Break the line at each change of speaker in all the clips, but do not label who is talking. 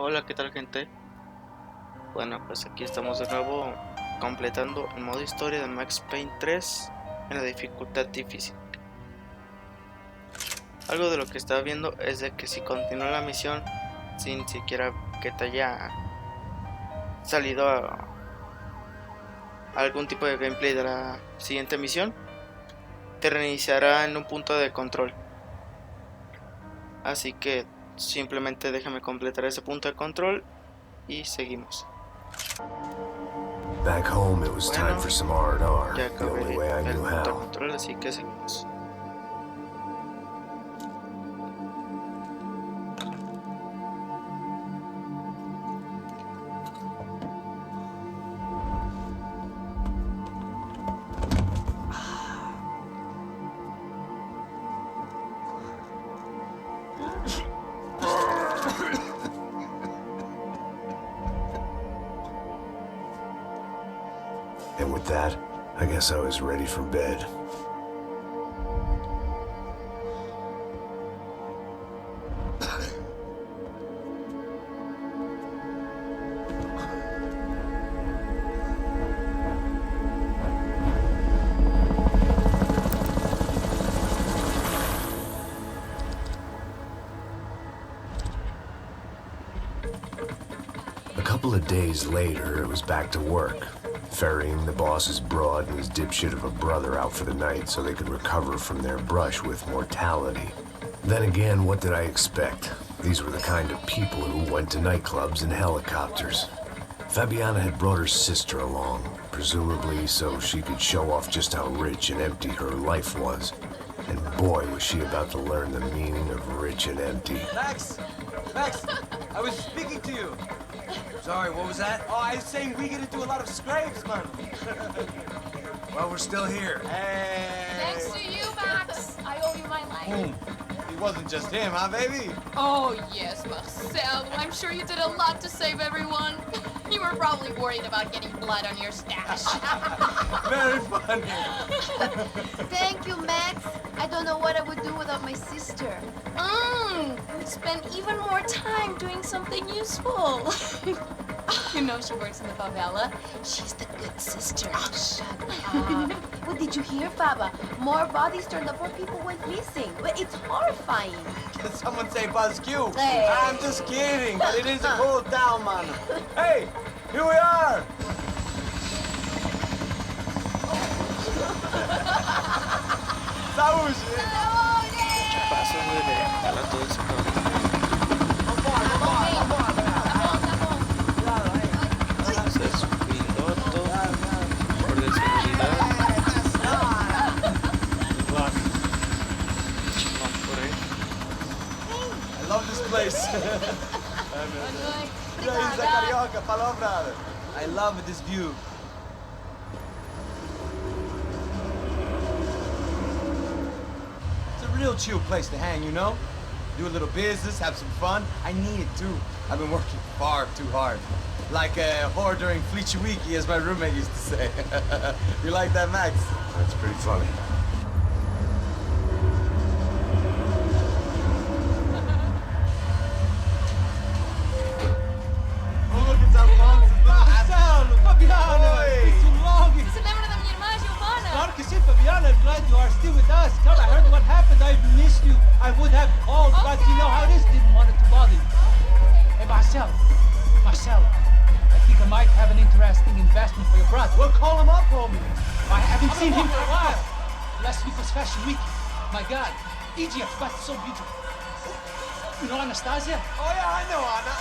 Hola, ¿qué tal, gente? Bueno, pues aquí estamos de nuevo completando el modo historia de Max Payne 3 en la dificultad difícil. Algo de lo que estaba viendo es de que si continúa la misión sin siquiera que te haya salido algún tipo de gameplay de la siguiente misión, te reiniciará en un punto de control. Así que simplemente déjame completar ese punto de control y seguimos.
Back home, it was time for some R&R,
Ya
the only
acabé
way I
el
knew
punto de
how.
control, así que seguimos.
And with that, I guess I was ready for bed. A couple of days later, it was back to work, ferrying the boss's broad and his dipshit of a brother out for the night so they could recover from their brush with mortality. Then again, what did I expect? These were the kind of people who went to nightclubs in helicopters. Fabiana had brought her sister along, presumably so she could show off just how rich and empty her life was. And boy, was she about to learn the meaning of rich and empty.
Max! Max! I was speaking to you! Sorry, what was that? Oh, I was saying we get to do a lot of scrapes, man. Well, we're still here. Hey!
Thanks to you, Max. I owe you my life.
It wasn't just him, huh, baby?
Oh, yes, Marcel. I'm sure you did a lot to save everyone. You were probably worried about getting blood on your stash.
Very funny.
Thank you, Max. I don't know what I would do without my sister.
We'd spend even more time doing something useful. You know she works in the favela. She's the good sister.
Oh, shut up. What did you hear, Faba? More bodies turned up where people went missing. It's horrifying.
Did someone say Buzz Q?
Hey.
I'm just kidding, but it is a cool town, man. Hey, here we are. Saúde!
Paso de jala todo ese cabrón. Ese es un piloto por de seguridad. Chingón por ahí.
I love this place. Isla Carioca, palavra. I love this view. It's a real chill place to hang, you know? Do a little business, have some fun. I need it too. I've been working far too hard. Like a whore during Fleechy Weeky, as my roommate used to say. You like that, Max?
That's pretty funny.
Oh, look, it's our Marcelo, Fabiana, it's too long.
Você se lembra da minha irmã, Giovanna?
Claro que sim, Fabiana. I'm glad you are still with us. Come, I heard what happened. I missed you. I would have called, but you know how it is. Didn't want it to bother you. Hey, Marcel. Marcel, I think I might have an interesting investment for your brother.
Well, call him up, homie.
I haven't seen him for a while. Last week was Fashion Week. My God, Egypt, but so beautiful. You know Anastasia?
Oh, yeah, I know, Anna.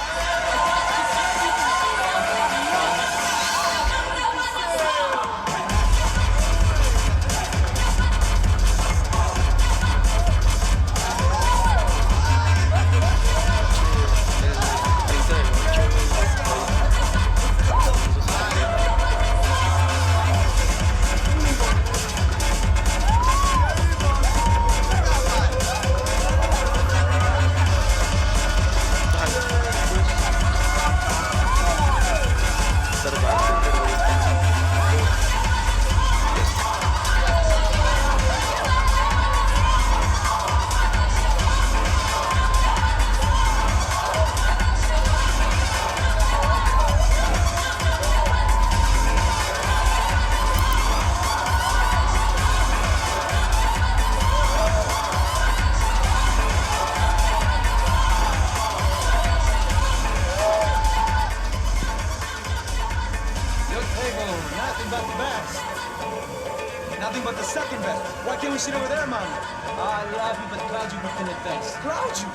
shit over there, man?
I love you, but Claudio worked in advance.
Claudio?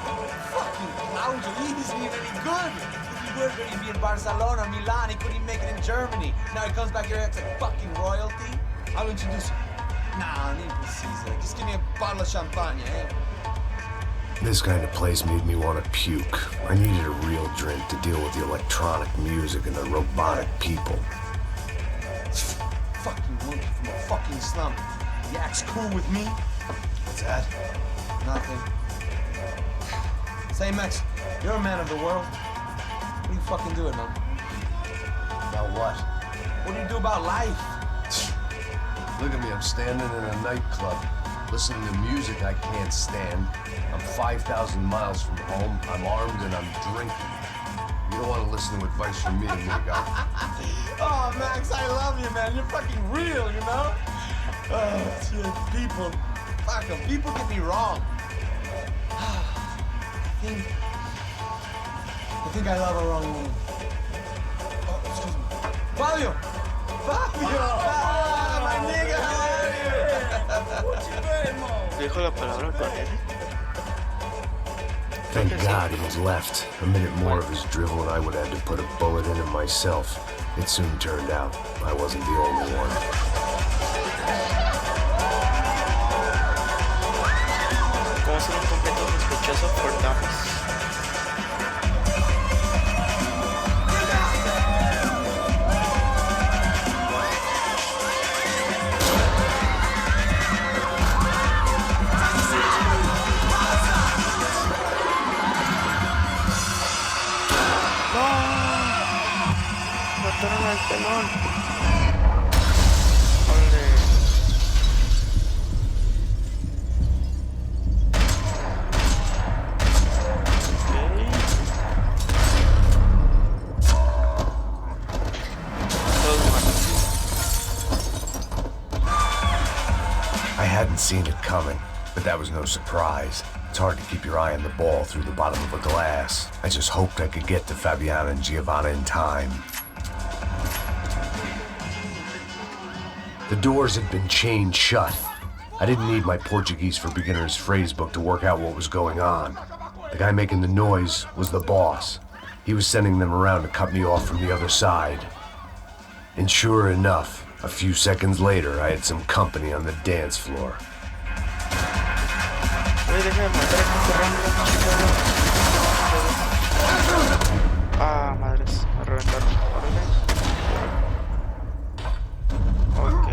Fucking Claudio, he isn't even any good. If he were going to be in Barcelona, Milan, he couldn't even make it in Germany. Now he comes back here acting like fucking royalty.
I'll introduce you.
Nah, I need precisa. Just give me a bottle of champagne, eh?
This kind of place made me want to puke. I needed a real drink to deal with the electronic music and the robotic people.
Fucking monkey from a fucking slum. He acts cool with me.
What's that?
Nothing. Say, Max, you're a man of the world. What do you fucking do it, man?
About what?
What do you do about life?
Look at me, I'm standing in a nightclub, listening to music I can't stand. I'm 5,000 miles from home, I'm armed and I'm drinking. You don't want to listen to advice from me, amigo.
Oh, Max, I love you, man. You're fucking real, you know? Oh, shit, people. Fuck 'em. People get me wrong. I think I love a wrong woman. Oh, excuse me. Fabio! Fabio! Ah, my nigga, how are you?
Dijo la palabra con él.
Thank God he was left. A minute more of his drivel and I would have had to put a bullet in him myself. It soon turned out I wasn't the only one.
¿Cómo ser un completo sospechoso por damas? Mataron al pelón. Ole. Todos muertos.
I hadn't seen it coming, but that was no surprise. It's hard to keep your eye on the ball through the bottom of a glass. I just hoped I could get to Fabiana and Giovanna in time. The doors had been chained shut. I didn't need my Portuguese for Beginners phrase book to work out what was going on. The guy making the noise was the boss. He was sending them around to cut me off from the other side. And sure enough, a few seconds later, I had some company on the dance floor.
Ah, madres, me reventaron. Ok.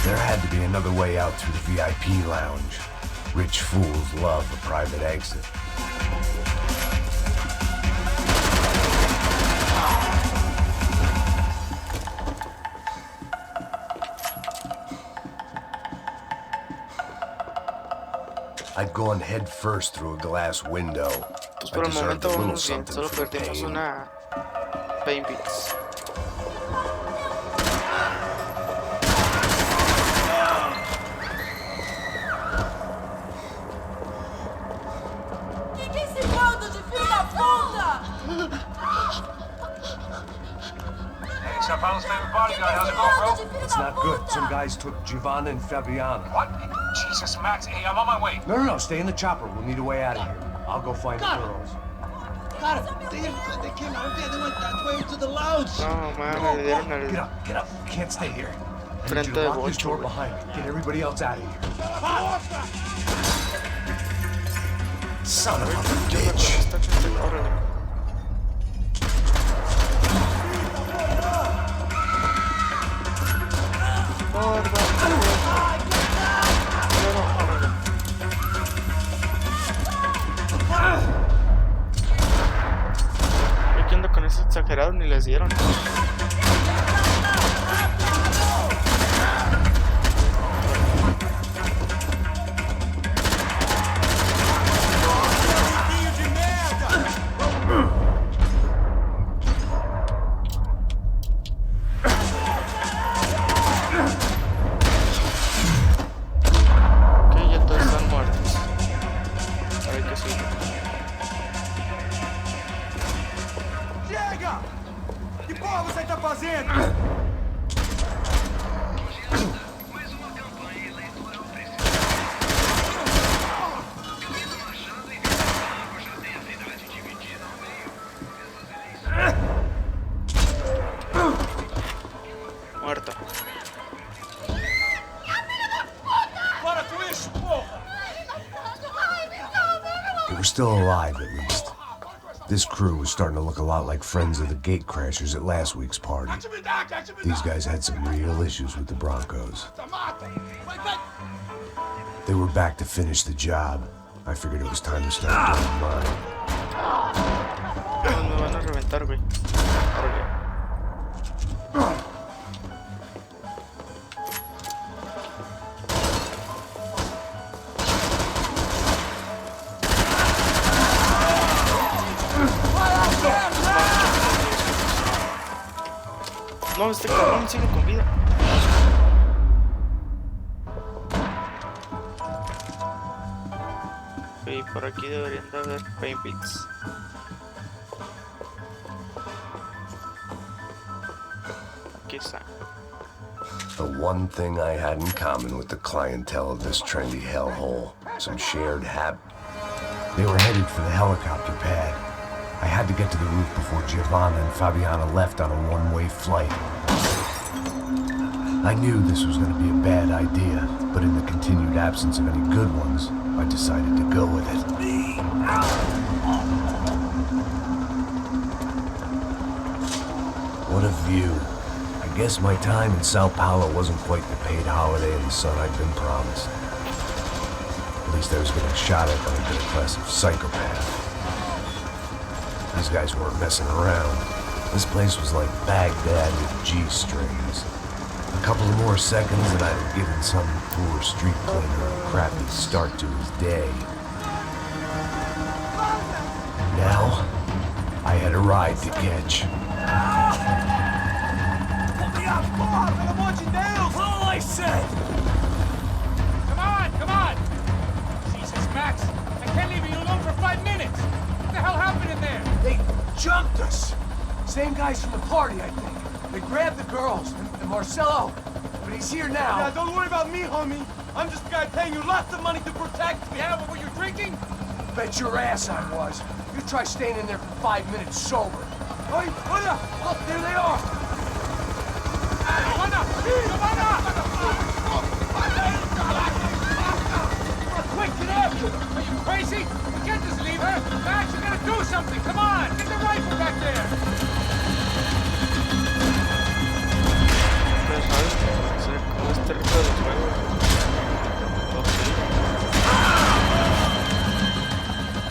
There had to be another way out through the VIP lounge. Rich fools love a private exit. I'd gone head first through a glass window.
Pues
I
por el
deserved
momento
a little
vamos bien,
something
solo
for the
perdimos
pain.
una Pain Beats.
Que esse bando de filho da puta!
Hey, Sao Paulo's favorite bodyguard. How's it going, bro?
It's not good. Some guys took Giovanna and Fabiana.
What? Jesus, Max. Hey, I'm on my way.
No, stay in the chopper. We'll need a way out of here. I'll go find the girls.
Got him. They came out there. They went that way to the lounge.
No, man, le dieron
Get
el
up, get up. You can't stay here. I need
frente
you
de
to lock this
bocho,
door
güey.
behind me. Get everybody else out of here. Son of a bitch.
Está chiste, órale. Yo que ando con esos exagerados ni les dieron. Ok, ya todos están muertos. A ver qué sigue.
Chega! Que porra você
were still alive at least. This crew was starting to look a lot like friends of the gate crashers at last week's party. These guys had some real issues with the Broncos. They were back to finish the job. I figured it was time to start doing mine.
Me van a reventar, güey. Órale. No, este cabrón sigue con vida. Y por aquí deberían de haber pain bits. Aquí está.
The one thing I had in common with the clientele of this trendy hellhole, some shared They were headed for the helicopter pad. I had to get to the roof before Giovanna and Fabiana left on a one-way flight. I knew this was going to be a bad idea, but in the continued absence of any good ones, I decided to go with it. What a view. I guess my time in Sao Paulo wasn't quite the paid holiday in the sun I'd been promised. At least I was getting shot at by a good class of psychopaths. These guys weren't messing around. This place was like Baghdad with G-strings. A couple of more seconds and I'd have given some poor street cleaner a crappy start to his day. Now, I had a ride to catch.
Pull me up, come on! I'm watching down! That's all I said! Come on! Jesus, Max! I can't leave you alone for 5 minutes! What the hell happened in there?
They jumped us. Same guys from the party, I think. They grabbed the girls, and Marcelo, but he's here now.
Yeah, don't worry about me, homie. I'm just a guy paying you lots of money to protect me. Yeah, what were you drinking?
Bet your ass I was. You try staying in there for 5 minutes sober. Oi, oh, there they are.
Quick, get after them! Are you crazy? We can't just leave her! Max, you gotta do something! Come on! Get the rifle back there!
Pero sabes qué va a hacer con este reto de los juegos.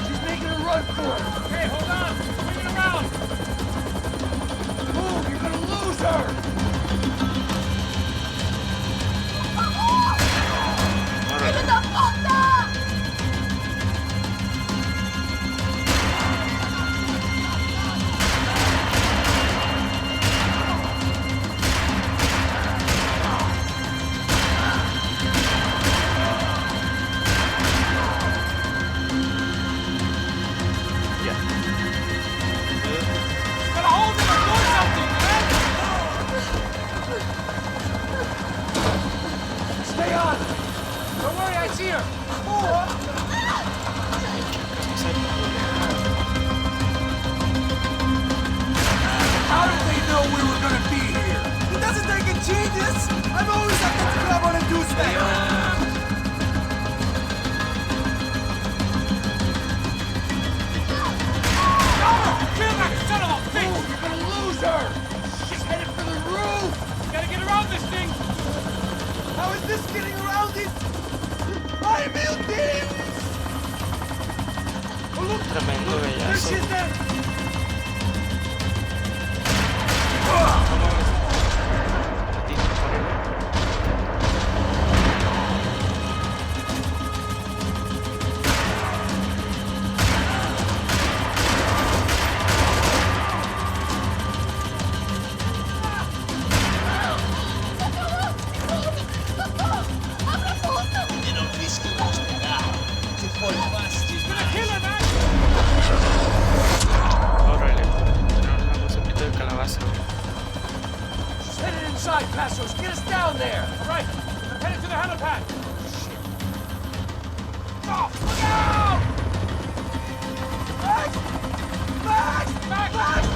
She's making a run for it.
Okay, hold on! Swing it around!
Move, you're gonna lose her.
¡Hijo de puta!
Gotta hold him or do something, man!
Stay on.
Don't worry, I see her!
How did they know we were gonna be here? It doesn't take a genius. I'm always at the club on a Tuesday.
Kill that son of a bitch!
Move, you're gonna lose her. She's headed for the roof.
Gotta get around this thing!
How is this getting around it? I'm building. Oh, look.
Tremendo
There
bellazo.
she is there.
Órale, tenemos un poquito de calabaza.
She's headed inside, Passos. Get us down there.
All right, we're headed to the helipad! Oh, look out!
Max! Max!
Max!
Max!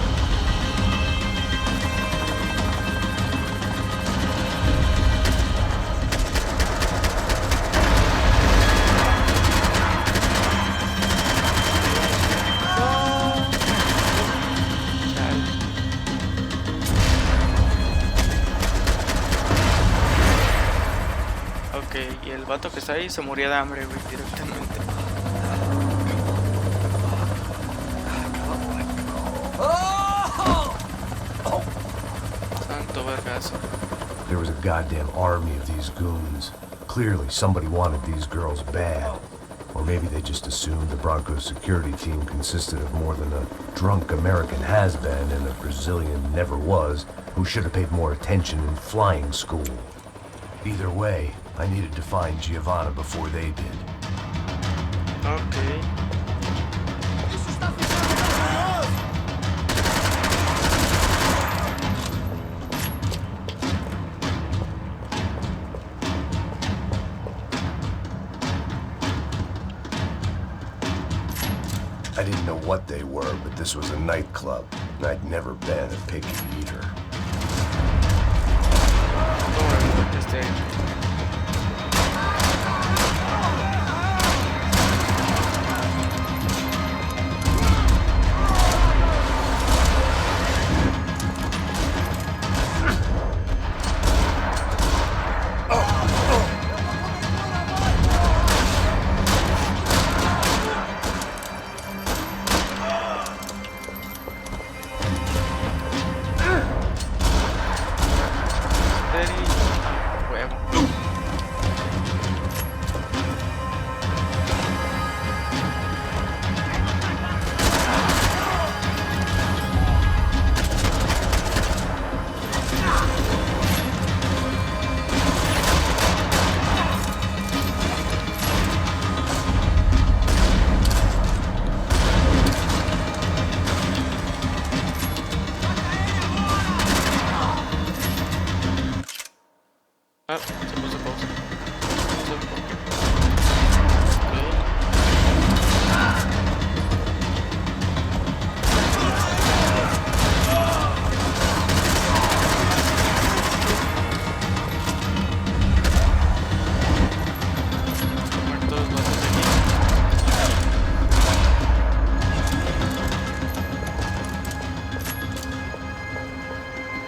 vato que está ahí se moría de hambre, güey, directamente. Santo vergazo.
There was a goddamn army of these goons. Clearly, somebody wanted these girls bad. Or maybe they just assumed the Broncos security team consisted of more than a drunk American has-been and a Brazilian never-was who should have paid more attention in flying school. Either way, I needed to find Giovanna before they did.
Okay.
I didn't know what they were, but this was a nightclub, and I'd never been a picky eater.
Ah, se puso pausa.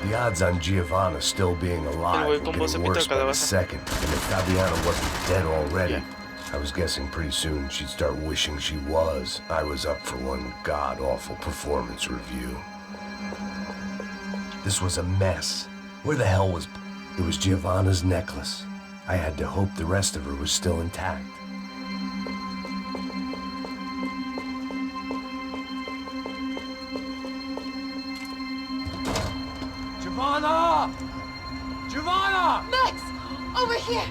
The odds on Giovanna still being alive were getting worse by the second, and if Fabiana wasn't dead already, I was guessing pretty soon she'd start wishing she was. I was up for one god-awful performance review. This was a mess. Where the hell was... It was Giovanna's necklace. I had to hope the rest of her was still intact.
Giovanna! Giovanna!
Max! Over here!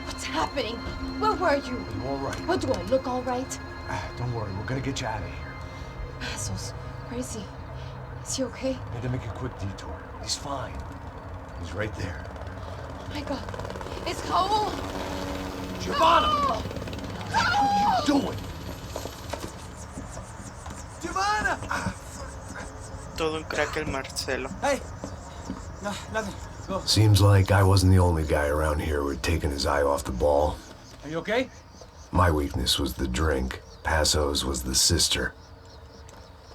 What's happening? Where were you?
You all right?
What, do I look all right?
Don't worry, we're gonna get you out of here.
Assholes. Where is he? Is he okay?
Had to make a quick detour. He's fine. He's right there.
Oh my god. It's Raul!
Giovanna!
Raul!
What are you doing? Giovanna!
Todo un crack el Marcelo.
Hey! No, nothing. Go.
Seems like I wasn't the only guy around here who had taken his eye off the ball.
Are you okay?
My weakness was the drink. Passo's was the sister.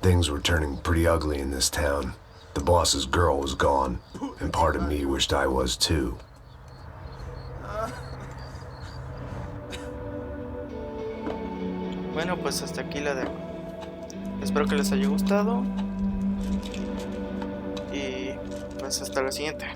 Things were turning pretty ugly in this town. The boss's girl was gone, and part of me wished I was too.
Bueno, pues hasta aquí la dejo. Espero que les haya gustado. Y pues hasta la siguiente.